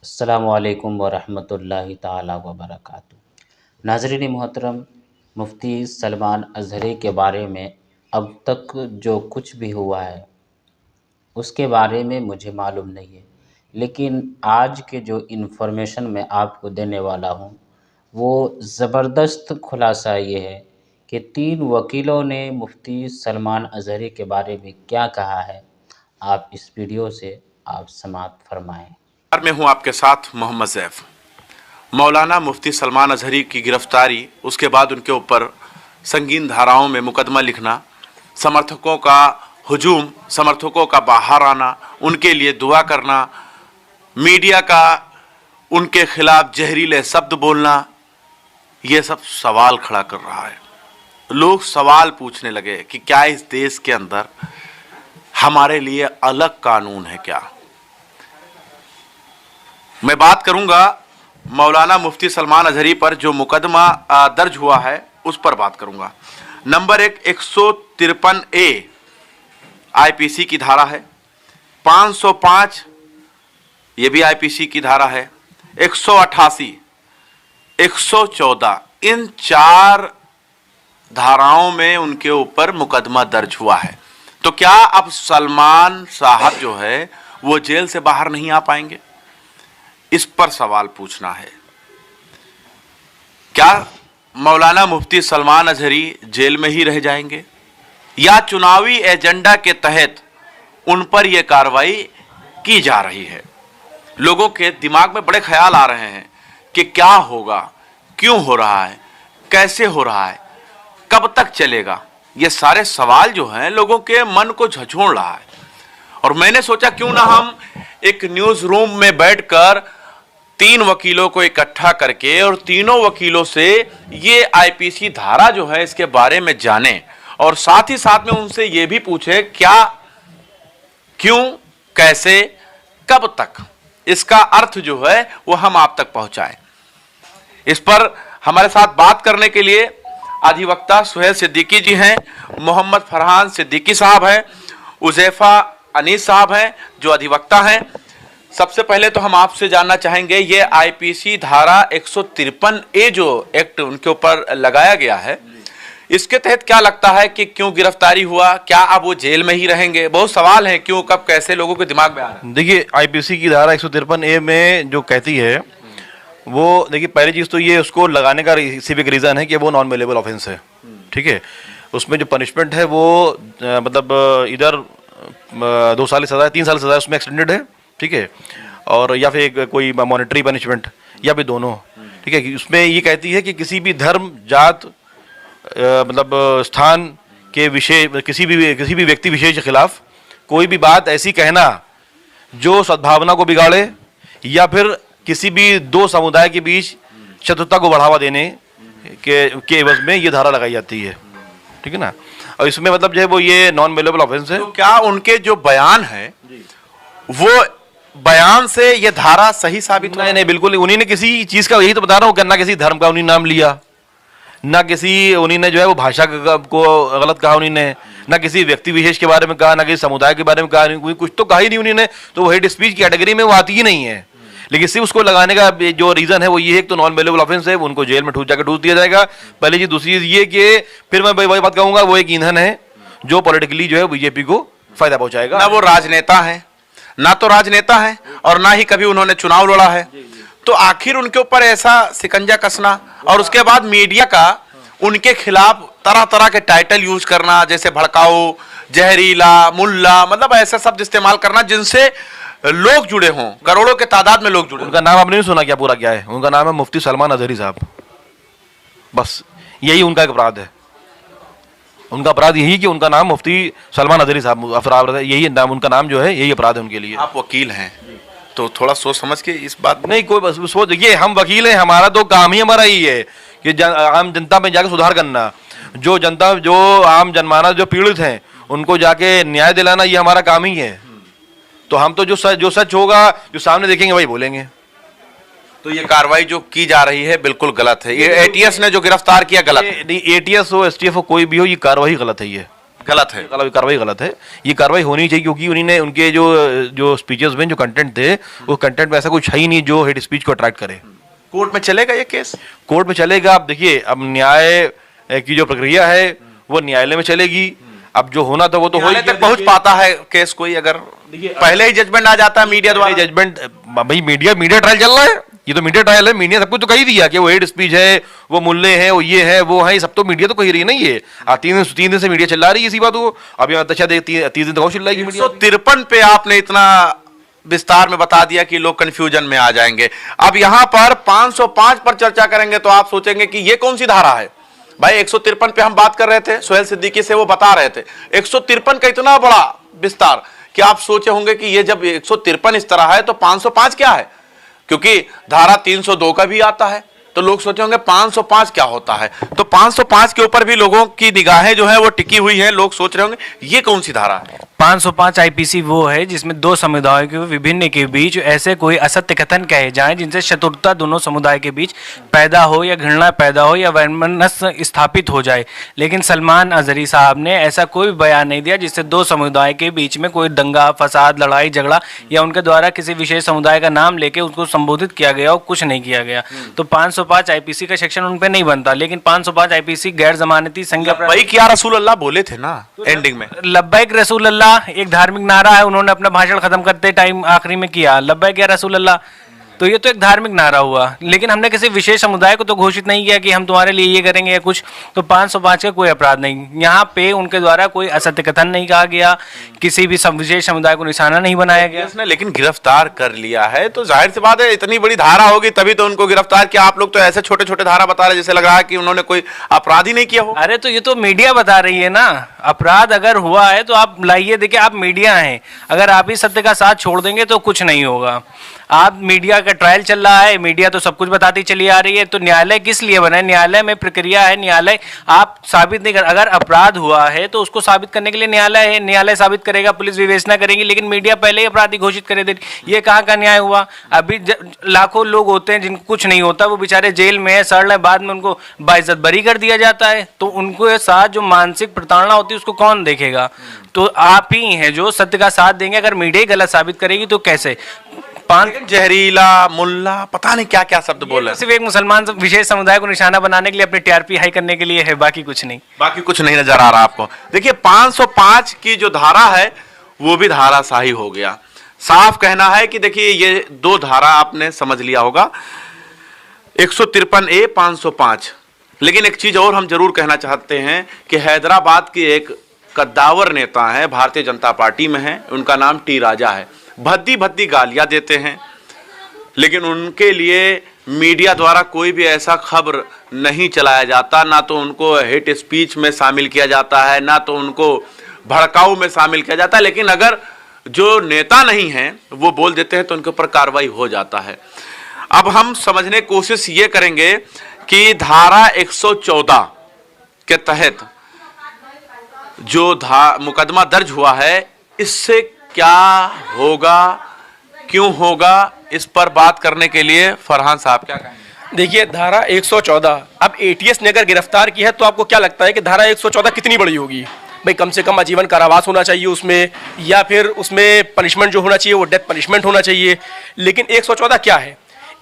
अस्सलामुअलैकुम वरहमतुल्लाहि ताला वबरकातुहू। नाज़रीन मोहतरम, मुफ्ती सलमान अज़हरी के बारे में अब तक जो कुछ भी हुआ है उसके बारे में मुझे मालूम नहीं है, लेकिन आज के जो इन्फॉर्मेशन मैं आपको देने वाला हूँ वो ज़बरदस्त खुलासा ये है कि 3 वकीलों ने मुफ्ती सलमान अज़हरी के बारे में क्या कहा है। आप इस वीडियो से आप समाअत फरमाएँ। मैं हूं आपके साथ मोहम्मद ज़ैफ। मौलाना मुफ्ती सलमान अज़हरी की गिरफ्तारी, उसके बाद उनके ऊपर संगीन धाराओं में मुकदमा लिखना, समर्थकों का हुजूम, समर्थकों का बाहर आना, उनके लिए दुआ करना, मीडिया का उनके खिलाफ जहरीले शब्द बोलना, ये सब सवाल खड़ा कर रहा है। लोग सवाल पूछने लगे कि क्या इस देश के अंदर हमारे लिए अलग कानून है क्या। मैं बात करूंगा मौलाना मुफ्ती सलमान अज़हरी पर जो मुकदमा दर्ज हुआ है उस पर बात करूंगा। नंबर 153A आईपीसी की धारा है, 505 ये भी आईपीसी की धारा है, 188, 114, इन 4 धाराओं में उनके ऊपर मुकदमा दर्ज हुआ है। तो क्या अब सलमान साहब जो है वो जेल से बाहर नहीं आ पाएंगे? इस पर सवाल पूछना है। क्या मौलाना मुफ्ती सलमान अज़हरी जेल में ही रह जाएंगे या चुनावी एजेंडा के तहत उन पर यह कार्रवाई की जा रही है? लोगों के दिमाग में बड़े ख्याल आ रहे हैं कि क्या होगा, क्यों हो रहा है, कैसे हो रहा है, कब तक चलेगा। ये सारे सवाल जो हैं लोगों के मन को झंझोड़ रहा है। और मैंने सोचा क्यों ना हम एक न्यूज़ रूम में बैठकर 3 वकीलों को इकट्ठा करके और तीनों वकीलों से ये आईपीसी धारा जो है इसके बारे में जाने, और साथ ही साथ में उनसे ये भी पूछे क्या, क्यों, कैसे, कब तक, इसका अर्थ जो है वो हम आप तक पहुंचाएं। इस पर हमारे साथ बात करने के लिए अधिवक्ता सुहेल सिद्दीकी जी हैं, मोहम्मद फरहान सिद्दीकी साहब हैं, उज़ैफा अनीस साहब हैं जो अधिवक्ता हैं। सबसे पहले तो हम आपसे जानना चाहेंगे, ये आईपीसी धारा 153A जो एक्ट उनके ऊपर लगाया गया है, इसके तहत क्या लगता है कि क्यों गिरफ्तारी हुआ? क्या अब वो जेल में ही रहेंगे? बहुत सवाल हैं, क्यों, कब, कैसे, लोगों के दिमाग में आ रहा है। देखिए, आईपीसी की धारा 153A में जो कहती है वो, देखिए पहली चीज़ तो ये उसको लगाने का सिविक रीज़न है कि वो नॉन बेलेबल ऑफेंस है। ठीक है, उसमें जो पनिशमेंट है वो मतलब इधर 2 साल की सज़ा है, 3 साल की सज़ा उसमें एक्सटेंडेड है। ठीक है, और या फिर कोई मॉनेटरी पनिशमेंट या फिर दोनों। ठीक है, उसमें ये कहती है कि किसी भी धर्म, जात, मतलब स्थान के विषय, किसी भी व्यक्ति विशेष के खिलाफ कोई भी बात ऐसी कहना जो सद्भावना को बिगाड़े या फिर किसी भी 2 समुदाय के बीच शत्रुता को बढ़ावा देने के एवज में ये धारा लगाई जाती है। ठीक है ना, और इसमें मतलब जो है वो ये नॉन बेलेबल ऑफेंस है। तो क्या उनके जो बयान है वो बयान से ये धारा सही साबित? नहीं, बिल्कुल उन्हीं ने किसी चीज़ का, यही तो बता रहा हूँ, ना किसी धर्म का उन्हीं नाम लिया, ना किसी उन्हीं ने जो है वो भाषा को गलत कहा उन्हीं ने, ना किसी व्यक्ति विशेष के बारे में कहा, ना किसी समुदाय के बारे में कहा, कुछ तो कहा ही नहीं उन्हीं ने। तो वो हेट स्पीच की कैटेगरी में वो आती ही नहीं है। लेकिन सिर्फ उसको लगाने का जो रीज़न है वो ये है कि तो नॉन बेलेबल ऑफेंस है, उनको जेल में ठूस दिया जाएगा। पहली चीज़। दूसरी चीज़ ये कि फिर मैं वही बात कहूँगा, वो एक ईंधन है जो पॉलिटिकली जो है बीजेपी को फायदा पहुँचाएगा। ना वो राजनेता है, ना तो राजनेता है और ना ही कभी उन्होंने चुनाव लड़ा है। तो आखिर उनके ऊपर ऐसा शिकंजा कसना और उसके बाद मीडिया का उनके खिलाफ तरह तरह के टाइटल यूज करना, जैसे भड़काऊ, जहरीला, मुल्ला, मतलब ऐसे शब्द इस्तेमाल करना जिनसे लोग जुड़े हों, करोड़ों के तादाद में लोग जुड़े। उनका नाम आपने नहीं सुना क्या? पूरा क्या है उनका नाम? है मुफ्ती सलमान अज़हरी साहब। बस यही उनका एक अपराध है। उनका अपराध यही कि उनका नाम मुफ्ती सलमान अज़हरी साहब अपराध है, यही नाम, उनका नाम जो है यही अपराध है उनके लिए। आप वकील हैं तो थोड़ा सोच समझ के इस बात। नहीं, कोई बस सोच, देखिए हम वकील हैं, हमारा तो काम ही हमारा ही है कि आम जनता में जाके सुधार करना, जो जनता, जो आम जनमानस, जो पीड़ित हैं उनको जाके न्याय दिलाना, ये हमारा काम ही है। तो हम तो जो सच होगा, जो सामने देखेंगे वही बोलेंगे। तो ये कार्रवाई जो की जा रही है बिल्कुल गलत है। ये एटीएस ने जो गिरफ्तार किया गलत है। नहीं, एटीएस हो, एसटीएफ हो, कोई भी हो, ये कार्रवाई गलत है। ये गलत है। कार्रवाई गलत है। ये कार्रवाई होनी चाहिए क्योंकि उन्होंने उनके जो स्पीचेस में जो कंटेंट थे, वो कंटेंट में ऐसा कुछ है ही नहीं जो हेट स्पीच को अट्रैक्ट करे। कोर्ट में चलेगा ये केस? कोर्ट में चलेगा। अब देखिए, अब न्याय की जो प्रक्रिया है वो न्यायालय में चलेगी। अब जो होना था वो तो न्यायालय तक पहुंच पाता है केस कोई? अगर पहले ही जजमेंट आ जाता है मीडिया द्वारा, जजमेंट, भाई मीडिया ट्रायल चल रहा है, ये तो मीडिया ट्रायल है। मीडिया सब कुछ तो कह ही दिया कि वो हेट स्पीच है, वो मुल्ले हैं, वो ये है, वो है, सब तो मीडिया तो कह रही है ना। ये 3 दिन से मीडिया चिल्ला रही है इसी बात को। अब यहाँ अच्छा 30 दिन तो चिल्लाएगी मीडिया। 153 पे आपने इतना विस्तार में बता दिया कि लोग कंफ्यूजन में आ जाएंगे। अब यहां पर 505 पर चर्चा करेंगे तो आप सोचेंगे कि ये कौन सी धारा है भाई। 153 पे हम बात कर रहे थे, सोहेल सिद्दीकी से वो बता रहे थे 153 का इतना बड़ा विस्तार कि आप सोचे होंगे कि ये जब 153 इस तरह है तो 505 क्या है, क्योंकि धारा 302 का भी आता है। तो लोग सोचे होंगे 505 क्या होता है। तो 505 के ऊपर भी लोगों की निगाहें जो है वो टिकी हुई है। लोग सोच रहे होंगे ये कौन सी धारा है। 505 आईपीसी वो है जिसमें दो समुदायों के विभिन्न के बीच ऐसे कोई असत्य कथन कहे जाएं जिनसे शत्रुता दोनों समुदाय के बीच पैदा हो या घृणा पैदा हो या वैमनस्य स्थापित हो जाए। लेकिन सलमान अजहरी साहब ने ऐसा कोई बयान नहीं दिया जिससे दो समुदाय के बीच में कोई दंगा फसाद लड़ाई झगड़ा या उनके द्वारा किसी विशेष समुदाय का नाम लेके उसको संबोधित किया गया और कुछ नहीं किया गया। तो 505 आईपीसी का सेक्शन उन पे नहीं बनता। लेकिन 505 आईपीसी गैर जमानती संज्ञा भाई क्या रसूल अल्लाह बोले थे ना एंडिंग में, लब्बैक रसूल अल्लाह एक धार्मिक नारा है, उन्होंने अपना भाषण खत्म करते टाइम आखिरी में किया लब्बैक या रसूल अल्लाह। तो ये तो एक धार्मिक नारा हुआ, लेकिन हमने किसी विशेष समुदाय को तो घोषित नहीं किया कि हम तुम्हारे लिए ये करेंगे या कुछ। तो 505 का कोई अपराध नहीं, यहाँ पे उनके द्वारा कोई असत्य कथन नहीं कहा गया, किसी भी विशेष समुदाय को निशाना नहीं बनाया गया। उसने लेकिन गिरफ्तार कर लिया है तो जाहिर सी बात है इतनी बड़ी धारा होगी तभी तो उनको गिरफ्तार किया। आप लोग तो ऐसे छोटे छोटे धारा बता रहे जैसे लग रहा है कि उन्होंने कोई अपराध ही नहीं किया हो। अरे तो ये तो मीडिया बता रही है ना, अपराध अगर हुआ है तो आप लाइए। देखिए आप मीडिया हैं, अगर आप ही सत्य का साथ छोड़ देंगे तो कुछ नहीं होगा। आप मीडिया का ट्रायल चल रहा है, मीडिया तो सब कुछ बताती चली आ रही है। तो न्यायालय किस लिए बना है? न्यायालय में प्रक्रिया है, न्यायालय आप साबित नहीं कर, अगर अपराध हुआ है तो उसको साबित करने के लिए न्यायालय है, न्यायालय साबित करेगा, पुलिस विवेचना करेगी। लेकिन मीडिया पहले ही अपराधी घोषित करे दे, ये कहाँ का न्याय हुआ? अभी लाखों लोग होते हैं जिनको कुछ नहीं होता, वो बेचारे जेल में है, सड़ रहे, बाद में उनको बाइज्जत बरी कर दिया जाता है। तो उनको साथ जो मानसिक प्रताड़ना होती है उसको कौन देखेगा? तो आप ही हैं जो सत्य का साथ देंगे। अगर मीडिया ही गलत साबित करेगी तो कैसे? जहरीला मुल्ला पता नहीं क्या क्या शब्द बोल रहे, सिर्फ एक मुसलमान विशेष समुदाय को निशाना बनाने के लिए, अपने टीआरपी हाई करने के लिए है, बाकी कुछ नहीं। बाकी कुछ नहीं नजर आ रहा आपको। देखिए 505 की जो धारा है वो भी धाराशाही हो गया। साफ कहना है कि देखिए ये दो धारा आपने समझ लिया होगा, 153A 505। लेकिन एक चीज और हम जरूर कहना चाहते हैं कि हैदराबाद के एक कद्दावर नेता है, भारतीय जनता पार्टी में है, उनका नाम टी राजा है। भद्दी भद्दी गालियां देते हैं, लेकिन उनके लिए मीडिया द्वारा कोई भी ऐसा खबर नहीं चलाया जाता, ना तो उनको हेट स्पीच में शामिल किया जाता है, ना तो उनको भड़काऊ में शामिल किया जाता है। लेकिन अगर जो नेता नहीं है वो बोल देते हैं तो उनके ऊपर कार्रवाई हो जाता है। अब हम समझने की कोशिश ये करेंगे कि धारा 114 के तहत जो मुकदमा दर्ज हुआ है इससे क्या होगा, क्यों होगा, इस पर बात करने के लिए फरहान साहब क्या कहेंगे? देखिए धारा 114, अब एटीएस ने अगर गिरफ्तार की है तो आपको क्या लगता है कि धारा 114 कितनी बड़ी होगी? भाई कम से कम आजीवन कारावास होना चाहिए उसमें, या फिर उसमें पनिशमेंट जो होना चाहिए वो डेथ पनिशमेंट होना चाहिए। लेकिन 114 क्या है?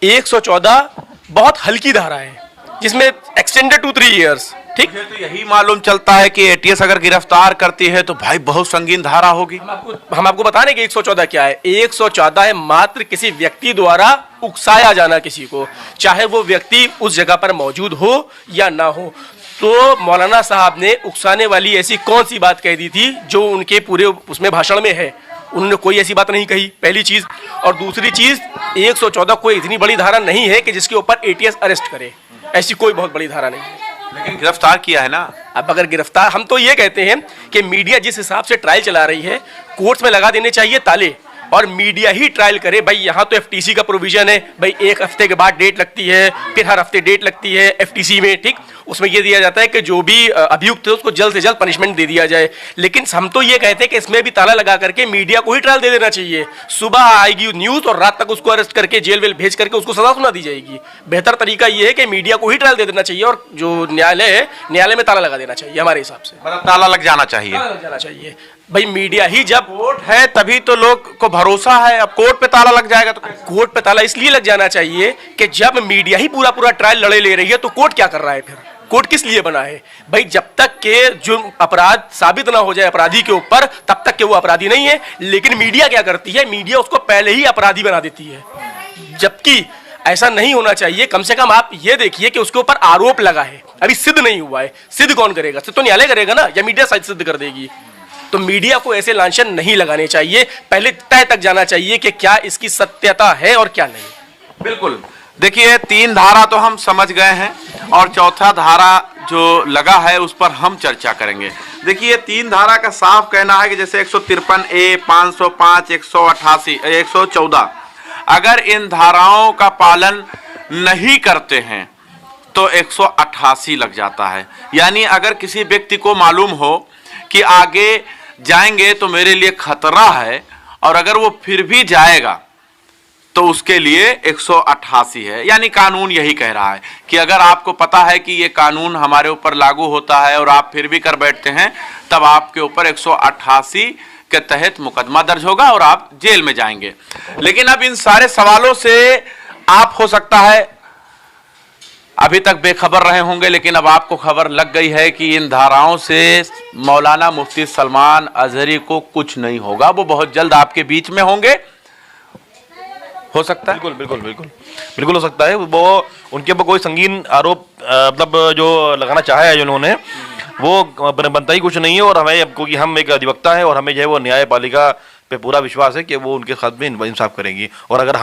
114 बहुत हल्की धारा है जिसमें एक्सटेंडेड टू 3 ईयर्स। ठीक, तो यही मालूम चलता है कि एटीएस अगर गिरफ्तार करती है तो भाई बहुत संगीन धारा होगी। हम आपको बता रहे हैं कि 114 क्या है। 114 है मात्र किसी व्यक्ति द्वारा उकसाया जाना किसी को, चाहे वो व्यक्ति उस जगह पर मौजूद हो या ना हो। तो मौलाना साहब ने उकसाने वाली ऐसी कौन सी बात कह दी थी जो उनके पूरे उसमें भाषण में है? उन्होंने कोई ऐसी बात नहीं कही, पहली चीज। और दूसरी चीज, 114 कोई इतनी बड़ी धारा नहीं है कि जिसके ऊपर एटीएस अरेस्ट करे, ऐसी कोई बहुत बड़ी धारा नहीं है। लेकिन गिरफ्तार किया है ना। अब अगर गिरफ्तार, हम तो ये कहते हैं कि मीडिया जिस हिसाब से ट्रायल चला रही है, कोर्ट्स में लगा देने चाहिए ताले और मीडिया ही ट्रायल करे। भाई यहाँ तो एफटीसी का प्रोविजन है, भाई 1 हफ्ते के बाद डेट लगती है, फिर हर हफ्ते डेट लगती है एफटीसी में। ठीक, उसमें ये दिया जाता है कि जो भी अभियुक्त है उसको जल्द से जल्द पनिशमेंट दे दिया जाए। लेकिन हम तो ये कहते हैं कि इसमें भी ताला लगा करके मीडिया को ही ट्रायल दे देना चाहिए। सुबह आएगी न्यूज़ और रात तक उसको अरेस्ट करके जेल वेल भेज करके उसको सजा सुना दी जाएगी। बेहतर तरीका ये है कि मीडिया को ही ट्रायल दे देना चाहिए और जो न्यायालय है न्यायालय में ताला लगा देना चाहिए हमारे हिसाब से। मतलब ताला लग जाना चाहिए। ताला लग जाना चाहिए भाई, मीडिया ही जब कोर्ट है तभी तो लोग को भरोसा है। अब कोर्ट पे ताला लग जाएगा तो कैसे? कोर्ट पे ताला इसलिए लग जाना चाहिए कि जब मीडिया ही पूरा पूरा ट्रायल लड़े ले रही है तो कोर्ट क्या कर रहा है? फिर कोर्ट किस लिए बना है भाई? जब तक के जो अपराध साबित ना हो जाए अपराधी के ऊपर तब तक के वो अपराधी नहीं है। लेकिन मीडिया क्या करती है? मीडिया उसको पहले ही अपराधी बना देती है, जबकि ऐसा नहीं होना चाहिए। कम से कम आप ये देखिए कि उसके ऊपर आरोप लगा है, अभी सिद्ध नहीं हुआ है। सिद्ध कौन करेगा? सिद्ध तो न्यायालय करेगा ना, या मीडिया शायद सिद्ध कर देगी। तो मीडिया को ऐसे लांछन नहीं लगाने चाहिए, पहले तय तक जाना चाहिए कि क्या इसकी सत्यता है और क्या नहीं। बिल्कुल। देखिए 3 धारा तो हम समझ गए हैं और चौथा धारा जो लगा है उस पर हम चर्चा करेंगे। देखिए 3 धारा का साफ कहना है कि जैसे 153A, 505, 188, 114 अगर इन धाराओं का पालन नहीं करते हैं तो 188 लग जाता है। यानी अगर किसी व्यक्ति को मालूम हो कि आगे जाएंगे तो मेरे लिए खतरा है और अगर वो फिर भी जाएगा तो उसके लिए 188 है। यानी कानून यही कह रहा है कि अगर आपको पता है कि ये कानून हमारे ऊपर लागू होता है और आप फिर भी कर बैठते हैं तब आपके ऊपर 188 के तहत मुकदमा दर्ज होगा और आप जेल में जाएंगे। लेकिन अब इन सारे सवालों से आप हो सकता है अभी तक बेखबर रहे होंगे, लेकिन अब आपको खबर लग गई है कि इन धाराओं से मौलाना मुफ्ती सलमान अजहरी को कुछ नहीं होगा। वो बहुत जल्द आपके बीच में होंगे, हो सकता है। बिल्कुल बिल्कुल बिल्कुल बिल्कुल हो सकता है। वो उनके ऊपर कोई संगीन आरोप मतलब जो लगाना चाहा है जिन्होंने वो बनता ही कुछ नहीं है। और हमें, क्योंकि हम एक अधिवक्ता है और हमें जो है वो न्यायपालिका पे पूरा विश्वास है कि वो उनके साथ में इंसाफ करेंगी। और अगर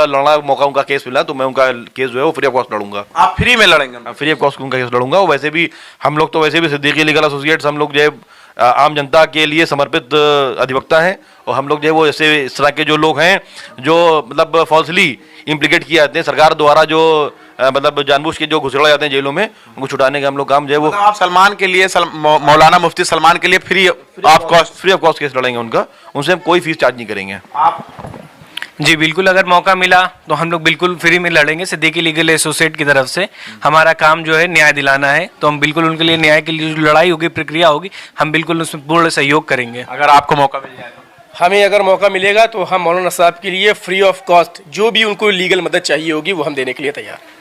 लड़ना मौका उनका केस मिला तो मैं उनका केस जो है वो फ्री ऑफ कॉस्ट लड़ूंगा। आप फ्री में लड़ेंगे? फ्री ऑफ कॉस्ट उनका केस लड़ूंगा। और वैसे भी हम लोग तो वैसे भी सिद्दीकी लीगल एसोसिएट्स हम लोग जो है आम जनता के लिए समर्पित अधिवक्ता हैं। और हम लोग जो है वो ऐसे इस तरह के जो लोग हैं जो मतलब फॉल्सली इम्प्लीकेट किए जाते हैं सरकार द्वारा, जो मतलब जानबूझ के जो घुसड़ा जाते हैं जेलों में, उनको छुटाने का हम लोग काम जो है वो आप सलमान के लिए मौलाना मुफ्ती सलमान के लिए फ्री ऑफ कॉस्ट केस लड़ेंगे उनका। उनसे हम कोई फीस चार्ज नहीं करेंगे। आप जी बिल्कुल, अगर मौका मिला तो हम लोग बिल्कुल फ्री में लड़ेंगे। सिद्दीकी लीगल एसोसिएट की तरफ से हमारा काम जो है न्याय दिलाना है, तो हम बिल्कुल उनके लिए न्याय के लिए जो लड़ाई होगी, प्रक्रिया होगी, हम बिल्कुल उसमें पूर्ण सहयोग करेंगे। अगर आपको मौका मिल जाए? हमें अगर मौका मिलेगा तो हम मौलाना साहब के लिए फ्री ऑफ कॉस्ट जो भी उनको लीगल मदद चाहिए होगी वो हम देने के लिए तैयार हैं।